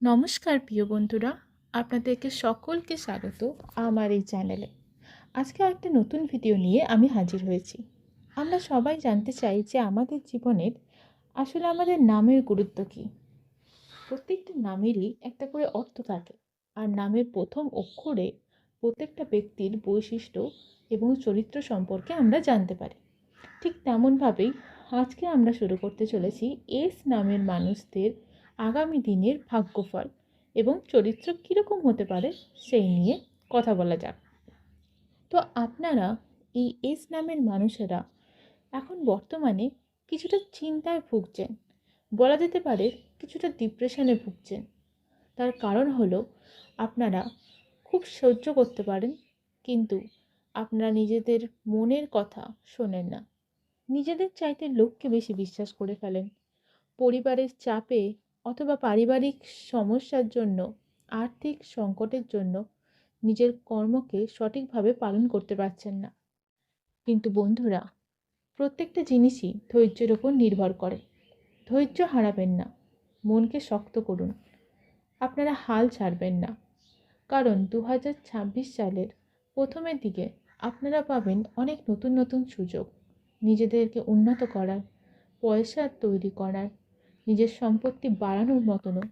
নমস্কার প্রিয় বন্ধুরা, আপনাদেরকে সকলকে স্বাগত আমার এই চ্যানেলে। আজকে একটা নতুন ভিডিও নিয়ে আমি হাজির হয়েছি। আমরা সবাই জানতে চাই যে আমাদের জীবনের আসলে আমাদের নামের গুরুত্ব কী। প্রত্যেকটা নামেরই একটা করে অর্থ থাকে, আর নামের প্রথম অক্ষরে প্রত্যেকটা ব্যক্তির বৈশিষ্ট্য এবং চরিত্র সম্পর্কে আমরা জানতে পারি। ঠিক তেমনভাবেই আজকে আমরা শুরু করতে চলেছি এস নামের মানুষদের আগামী দিনের ভাগ্যফল এবং চরিত্র কীরকম হতে পারে সেই নিয়ে কথা বলা যাক। তো আপনারা এই এস নামের মানুষেরা এখন বর্তমানে কিছুটা চিন্তায় ভুগছেন, বলা যেতে পারে কিছুটা ডিপ্রেশনে ভুগছেন। তার কারণ হলো আপনারা খুব সহ্য করতে পারেন, কিন্তু আপনারা নিজেদের মনের কথা শোনেন না। নিজেদের চাইতে লোককে বেশি বিশ্বাস করে ফেলেন। পরিবারের চাপে অথবা পারিবারিক সমস্যার জন্য, আর্থিক সংকটের জন্য নিজের কর্মকে সঠিকভাবে পালন করতে পারছেন না। কিন্তু বন্ধুরা, প্রত্যেকটা জিনিসই ধৈর্যের ওপর নির্ভর করে। ধৈর্য হারাবেন না, মনকে শক্ত করুন। আপনারা হাল ছাড়বেন না, কারণ 2026 সালের প্রথমের দিকে আপনারা পাবেন অনেক নতুন নতুন সুযোগ নিজেদেরকে উন্নত করার, পয়সা তৈরি করার, নিজের সম্পত্তি বাড়ানোর মতনও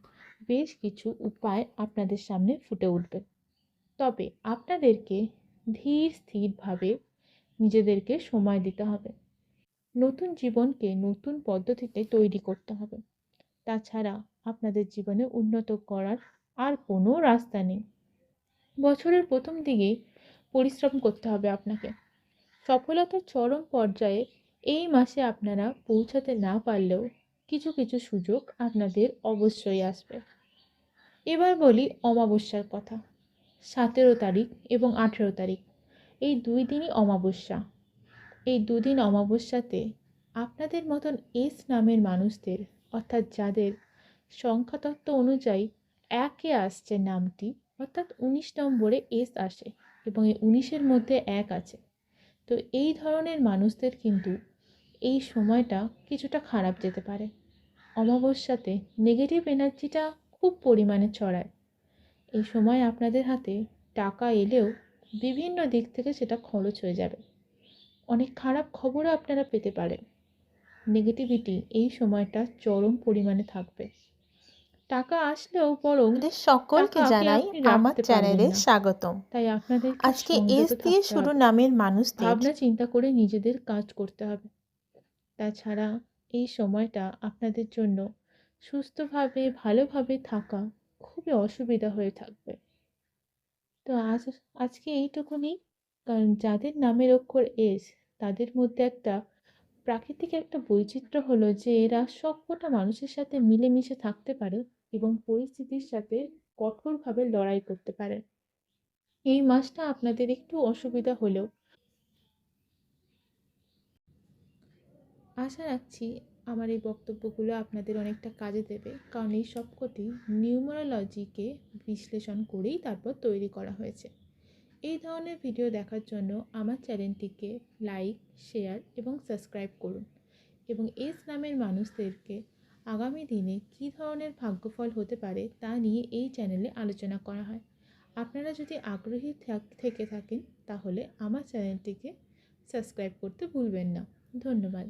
বেশ কিছু উপায় আপনাদের সামনে ফুটে উঠবে। তবে আপনাদেরকে ধীর স্থিরভাবে নিজেদেরকে সময় দিতে হবে। নতুন জীবনকে নতুন পদ্ধতিতে তৈরি করতে হবে। তাছাড়া আপনাদের জীবনে উন্নত করার আর কোনো রাস্তা নেই। বছরের প্রথম দিকেই পরিশ্রম করতে হবে আপনাকে। সফলতার চরম পর্যায়ে এই মাসে আপনারা পৌঁছাতে না পারলেও কিছু কিছু সুযোগ আপনাদের অবশ্যই আসবে। এবার বলি অমাবস্যার কথা। 17 তারিখ এবং 18 তারিখ এই দুই দিনই অমাবস্যা। এই দুদিন অমাবস্যাতে আপনাদের মতন এস নামের মানুষদের, অর্থাৎ যাদের সংখ্যাতত্ত্ব অনুযায়ী একে আসছে নামটি, অর্থাৎ 19 নম্বরে এস আসে এবং এই 19-এর মধ্যে এক আছে। তো এই ধরনের মানুষদের কিন্তু এই সময়টা কিছুটা খারাপ যেতে পারে। অমাবস্যাতে নেগেটিভ এনার্জিটা খুব পরিমাণে ছড়ায়। এই সময় আপনাদের হাতে টাকা এলেও বিভিন্ন দিক থেকে সেটা খরচ হয়ে যাবে। অনেক খারাপ খবরও আপনারা পেতে পারেন। নেগেটিভিটি এই সময়টা চরম পরিমাণে থাকবে। টাকা আসলেও বরং আপনাদের সকলকে টাকাকে জানাই আপনি আমার রাখতে পারবেন চ্যানেলে না। স্বাগতম। তাই আপনাদেরকে আজকে এস সংযত দিয়ে থাকতে শুরু হবে, নামের মানুষদের ভাবনা চিন্তা করে নিজেদের কাজ করতে হবে। তাছাড়া এই সময়টা আপনাদের জন্য সুস্থভাবে ভালোভাবে থাকা খুবই অসুবিধা হয়ে থাকবে। তো আজকে এইটুকুনি। কারণ যাদের নামের অক্ষর এস, তাদের মধ্যে একটা প্রাকৃতিক একটা বৈচিত্র্য হলো যে এরা সবকটা মানুষের সাথে মিলেমিশে থাকতে পারে এবং পরিস্থিতির সাথে কঠোরভাবে লড়াই করতে পারে। এই মাসটা আপনাদের একটু অসুবিধা হলেও আশা রাখছি আমার এই বক্তব্যগুলো আপনাদের অনেকটা কাজে দেবে, কারণ এই সবকটি নিউমারোলজিকে বিশ্লেষণ করেই তারপর তৈরি করা হয়েছে। এই ধরনের ভিডিও দেখার জন্য আমার চ্যানেলটিকে লাইক, শেয়ার এবং সাবস্ক্রাইব করুন। এবং এস নামের মানুষদেরকে আগামী দিনে কী ধরনের ভাগ্যফল হতে পারে তা নিয়ে এই চ্যানেলে আলোচনা করা হয়। আপনারা যদি আগ্রহী থেকে থাকেন তাহলে আমার চ্যানেলটিকে সাবস্ক্রাইব করতে ভুলবেন না। ধন্যবাদ।